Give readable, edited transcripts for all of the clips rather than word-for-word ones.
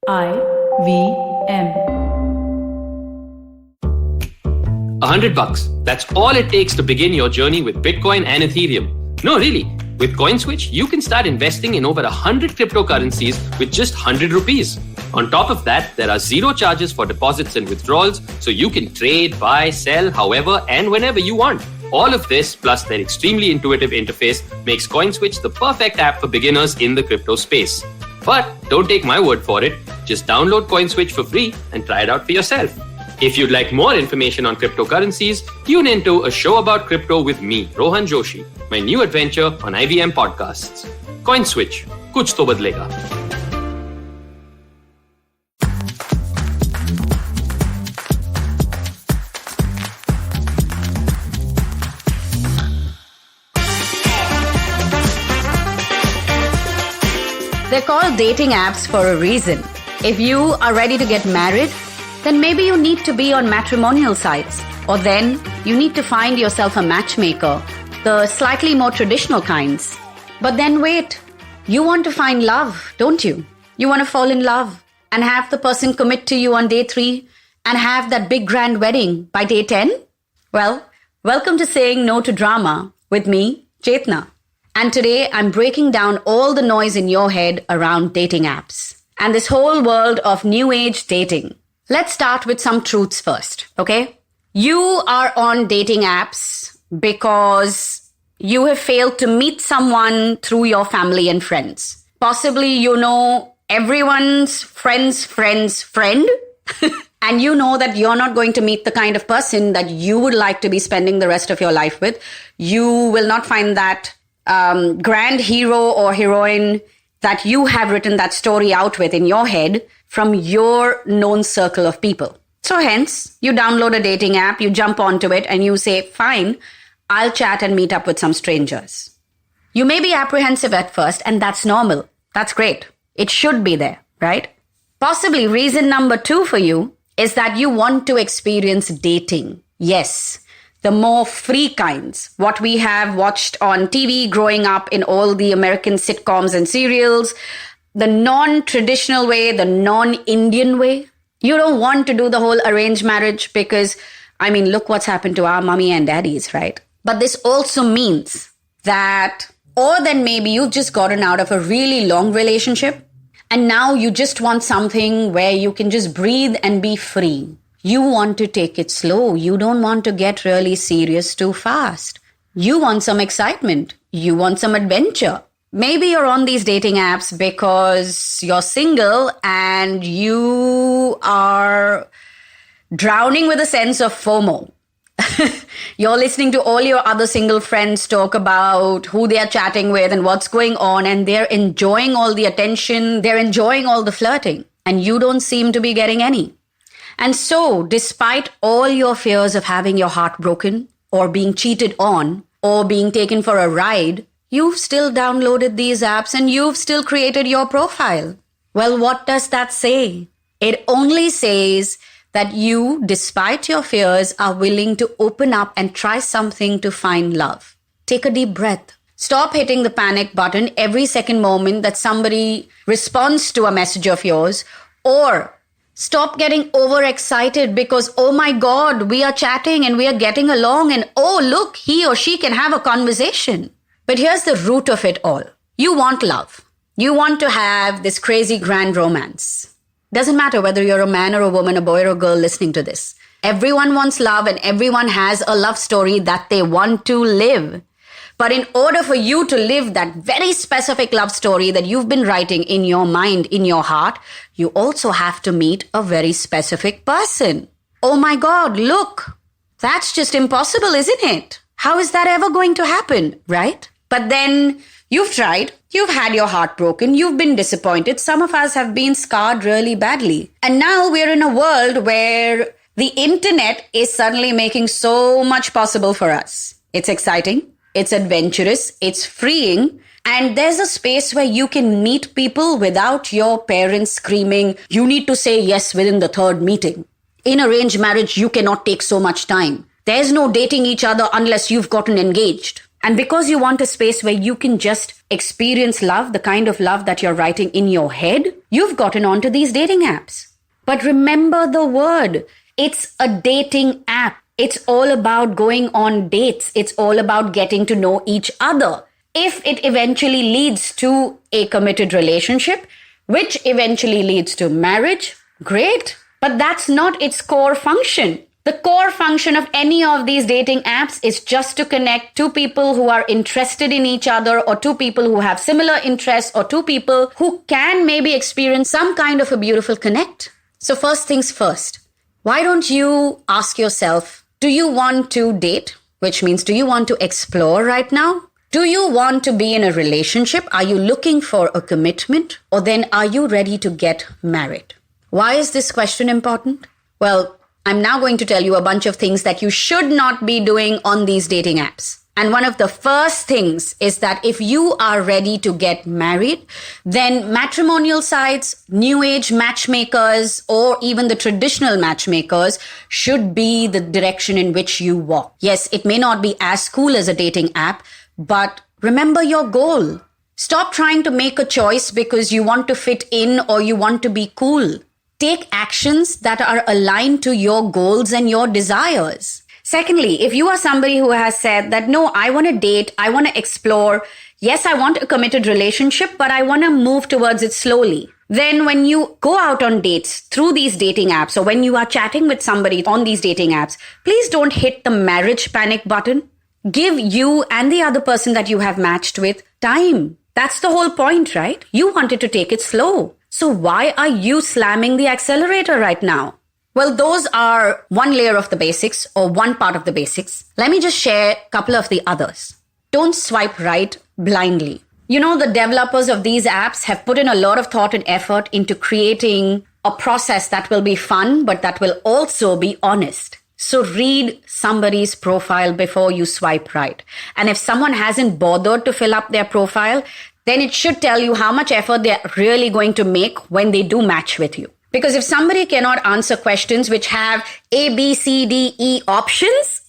IVM. $100. That's all it takes to begin your journey with Bitcoin and Ethereum. No, really. With CoinSwitch, you can start investing in over 100 cryptocurrencies with just 100 rupees. On top of that, there are zero charges for deposits and withdrawals, so you can trade, buy, sell, however and whenever you want. All of this, plus their extremely intuitive interface, makes CoinSwitch the perfect app for beginners in the crypto space. But don't take my word for it. Just download CoinSwitch for free and try it out for yourself. If you'd like more information on cryptocurrencies, tune into A Show About Crypto with me, Rohan Joshi, my new adventure on IVM Podcasts. CoinSwitch, kuch to badlega. They're called dating apps for a reason. If you are ready to get married, then maybe you need to be on matrimonial sites. Or then you need to find yourself a matchmaker, the slightly more traditional kinds. But then wait, you want to find love, don't you? You want to fall in love and have the person commit to you on day 3 and have that big grand wedding by day 10? Well, welcome to Saying No to Drama with me, Chetna. And today I'm breaking down all the noise in your head around dating apps and this whole world of new age dating. Let's start with some truths first, okay? You are on dating apps because you have failed to meet someone through your family and friends. Possibly you know everyone's friend's friend's friend and you know that you're not going to meet the kind of person that you would like to be spending the rest of your life with. You will not find that grand hero or heroine that you have written that story out with in your head from your known circle of people. So hence, you download a dating app, you jump onto it and you say, fine, I'll chat and meet up with some strangers. You may be apprehensive at first and that's normal. That's great. It should be there, right? Possibly reason number 2 for you is that you want to experience dating. Yes. The more free kinds, what we have watched on TV growing up in all the American sitcoms and serials, the non-traditional way, the non-Indian way. You don't want to do the whole arranged marriage because, look what's happened to our mommy and daddies, right? But this also means that, or then maybe you've just gotten out of a really long relationship and now you just want something where you can just breathe and be free. You want to take it slow. You don't want to get really serious too fast. You want some excitement. You want some adventure. Maybe you're on these dating apps because you're single and you are drowning with a sense of FOMO. You're listening to all your other single friends talk about who they are chatting with and what's going on, and they're enjoying all the attention. They're enjoying all the flirting, and you don't seem to be getting any. And so, despite all your fears of having your heart broken or being cheated on or being taken for a ride, you've still downloaded these apps and you've still created your profile. Well, what does that say? It only says that you, despite your fears, are willing to open up and try something to find love. Take a deep breath. Stop hitting the panic button every second moment that somebody responds to a message of yours, or stop getting overexcited because, oh my God, we are chatting and we are getting along and oh, look, he or she can have a conversation. But here's the root of it all. You want love. You want to have this crazy grand romance. Doesn't matter whether you're a man or a woman, a boy or a girl listening to this. Everyone wants love and everyone has a love story that they want to live. But in order for you to live that very specific love story that you've been writing in your mind, in your heart, you also have to meet a very specific person. Oh my God, look, that's just impossible, isn't it? How is that ever going to happen, right? But then you've tried, you've had your heart broken, you've been disappointed. Some of us have been scarred really badly. And now we're in a world where the internet is suddenly making so much possible for us. It's exciting. It's adventurous, it's freeing, and there's a space where you can meet people without your parents screaming, you need to say yes within the 3rd meeting. In arranged marriage, you cannot take so much time. There's no dating each other unless you've gotten engaged. And because you want a space where you can just experience love, the kind of love that you're writing in your head, you've gotten onto these dating apps. But remember the word. It's a dating app. It's all about going on dates. It's all about getting to know each other. If it eventually leads to a committed relationship, which eventually leads to marriage, great. But that's not its core function. The core function of any of these dating apps is just to connect two people who are interested in each other, or two people who have similar interests, or two people who can maybe experience some kind of a beautiful connect. So first things first, why don't you ask yourself, do you want to date? Which means, do you want to explore right now? Do you want to be in a relationship? Are you looking for a commitment? Or then are you ready to get married? Why is this question important? Well, I'm now going to tell you a bunch of things that you should not be doing on these dating apps. And one of the first things is that if you are ready to get married, then matrimonial sites, new age matchmakers, or even the traditional matchmakers should be the direction in which you walk. Yes, it may not be as cool as a dating app, but remember your goal. Stop trying to make a choice because you want to fit in or you want to be cool. Take actions that are aligned to your goals and your desires. Secondly, if you are somebody who has said that, no, I want to date, I want to explore, yes, I want a committed relationship, but I want to move towards it slowly. Then when you go out on dates through these dating apps, or when you are chatting with somebody on these dating apps, please don't hit the marriage panic button. Give you and the other person that you have matched with time. That's the whole point, right? You wanted to take it slow. So why are you slamming the accelerator right now? Well, those are one layer of the basics, or one part of the basics. Let me just share a couple of the others. Don't swipe right blindly. You know, the developers of these apps have put in a lot of thought and effort into creating a process that will be fun, but that will also be honest. So read somebody's profile before you swipe right. And if someone hasn't bothered to fill up their profile, then it should tell you how much effort they're really going to make when they do match with you. Because if somebody cannot answer questions which have A, B, C, D, E options,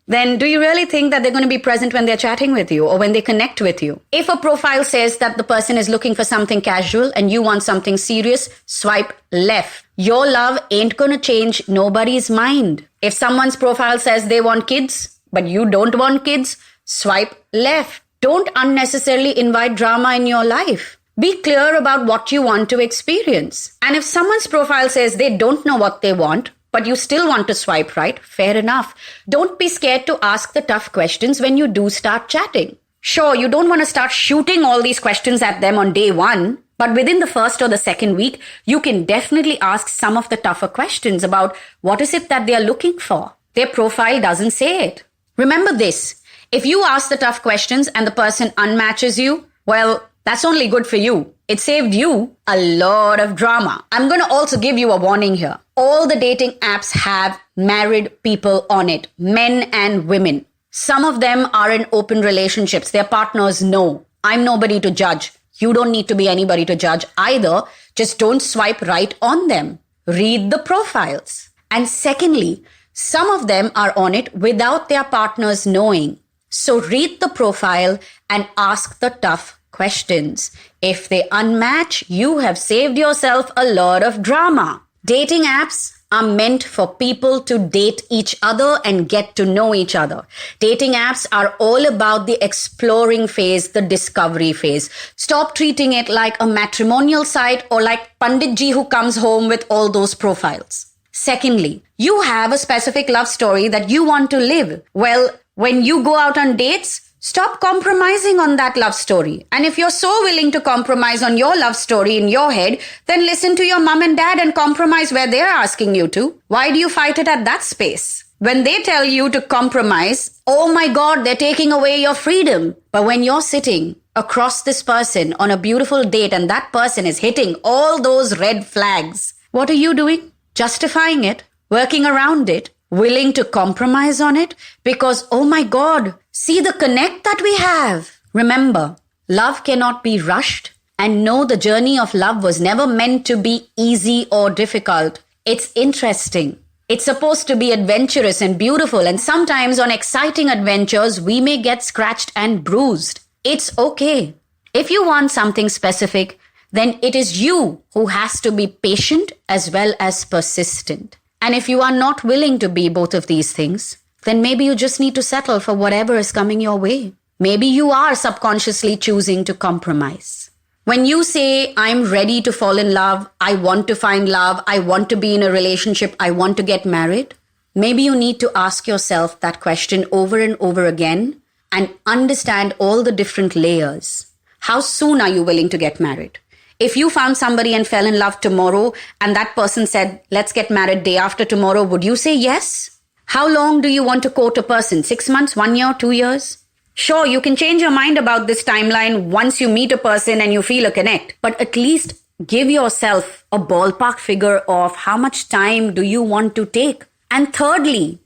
then do you really think that they're going to be present when they're chatting with you or when they connect with you? If a profile says that the person is looking for something casual and you want something serious, swipe left. Your love ain't going to change nobody's mind. If someone's profile says they want kids, but you don't want kids, swipe left. Don't unnecessarily invite drama in your life. Be clear about what you want to experience. And if someone's profile says they don't know what they want, but you still want to swipe right, fair enough. Don't be scared to ask the tough questions when you do start chatting. Sure, you don't want to start shooting all these questions at them on day one, but within the first or the second week, you can definitely ask some of the tougher questions about what is it that they are looking for. Their profile doesn't say it. Remember this, if you ask the tough questions and the person unmatches you, well, that's only good for you. It saved you a lot of drama. I'm going to also give you a warning here. All the dating apps have married people on it, men and women. Some of them are in open relationships. Their partners know. I'm nobody to judge. You don't need to be anybody to judge either. Just don't swipe right on them. Read the profiles. And secondly, some of them are on it without their partners knowing. So read the profile and ask the tough questions. If they unmatch, you have saved yourself a lot of drama. Dating apps are meant for people to date each other and get to know each other. Dating apps are all about the exploring phase, the discovery phase. Stop treating it like a matrimonial site or like Pandit Ji who comes home with all those profiles. Secondly, you have a specific love story that you want to live. Well, when you go out on dates, stop compromising on that love story. And if you're so willing to compromise on your love story in your head, then listen to your mom and dad and compromise where they're asking you to. Why do you fight it at that space? When they tell you to compromise, oh my God, they're taking away your freedom. But when you're sitting across this person on a beautiful date and that person is hitting all those red flags, what are you doing? Justifying it, working around it, willing to compromise on it because, oh my God, see the connect that we have. Remember, love cannot be rushed, and no, the journey of love was never meant to be easy or difficult. It's interesting. It's supposed to be adventurous and beautiful, and sometimes on exciting adventures, we may get scratched and bruised. It's okay. If you want something specific, then it is you who has to be patient as well as persistent. And if you are not willing to be both of these things, then maybe you just need to settle for whatever is coming your way. Maybe you are subconsciously choosing to compromise. When you say, I'm ready to fall in love, I want to find love, I want to be in a relationship, I want to get married, maybe you need to ask yourself that question over and over again and understand all the different layers. How soon are you willing to get married? If you found somebody and fell in love tomorrow and that person said, let's get married day after tomorrow, would you say yes? How long do you want to court a person? 6 months, 1 year, 2 years? Sure, you can change your mind about this timeline once you meet a person and you feel a connect, but at least give yourself a ballpark figure of how much time do you want to take. And thirdly,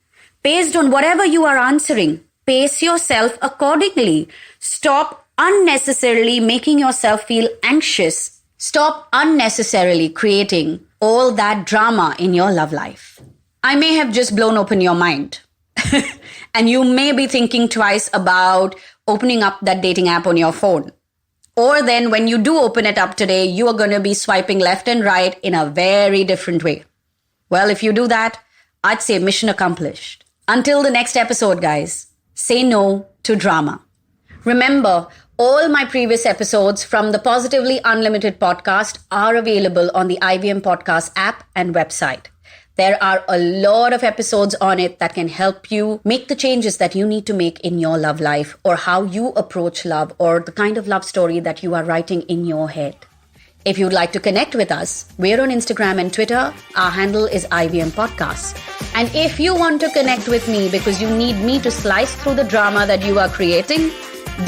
based on whatever you are answering, pace yourself accordingly. Stop unnecessarily making yourself feel anxious. Stop unnecessarily creating all that drama in your love life. I may have just blown open your mind. And you may be thinking twice about opening up that dating app on your phone. Or then when you do open it up today, you are going to be swiping left and right in a very different way. Well, if you do that, I'd say mission accomplished. Until the next episode, guys, say no to drama. Remember, all my previous episodes from the Positively Unlimited podcast are available on the IVM Podcast app and website. There are a lot of episodes on it that can help you make the changes that you need to make in your love life, or how you approach love, or the kind of love story that you are writing in your head. If you'd like to connect with us, we're on Instagram and Twitter. Our handle is IVM Podcast. And if you want to connect with me because you need me to slice through the drama that you are creating,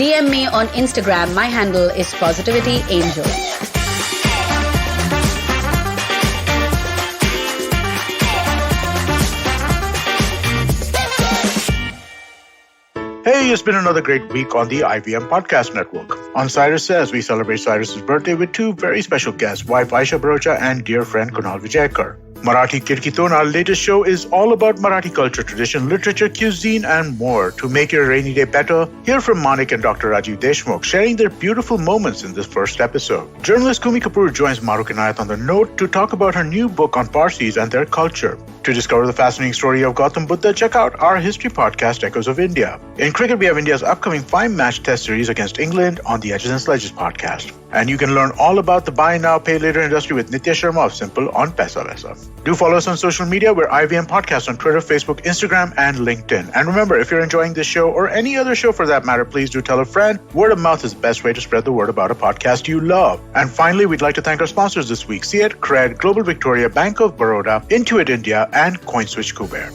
DM me on Instagram. My handle is Positivity Angel. Hey, it's been another great week on the IVM Podcast Network. On Cyrus Says, we celebrate Cyrus's birthday with two very special guests, wife Aisha Barocha and dear friend Kunal Vijayakar. Marathi Kirkiton, our latest show, is all about Marathi culture, tradition, literature, cuisine, and more. To make your rainy day better, hear from Manik and Dr. Rajiv Deshmukh sharing their beautiful moments in this first episode. Journalist Kumi Kapoor joins Maruk Inayat on the Note to talk about her new book on Parsis and their culture. To discover the fascinating story of Gautam Buddha, check out our history podcast, Echoes of India. In cricket, we have India's upcoming 5-match test series against England on the Edges and Sledges podcast. And you can learn all about the buy now, pay later industry with Nitya Sharma of Simple on Paisa. Do follow us on social media. We're IVM Podcast on Twitter, Facebook, Instagram, and LinkedIn. And remember, if you're enjoying this show or any other show for that matter, please do tell a friend. Word of mouth is the best way to spread the word about a podcast you love. And finally, we'd like to thank our sponsors this week: CEAT, Cred, Global Victoria, Bank of Baroda, Intuit India, and CoinSwitch Kuber.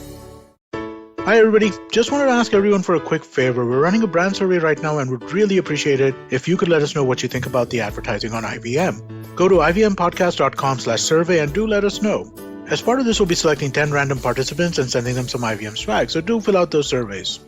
Hi everybody, just wanted to ask everyone for a quick favor. We're running a brand survey right now and would really appreciate it if you could let us know what you think about the advertising on IVM. Go to ivmpodcast.com/survey and do let us know. As part of this, we'll be selecting 10 random participants and sending them some IVM swag, so do fill out those surveys.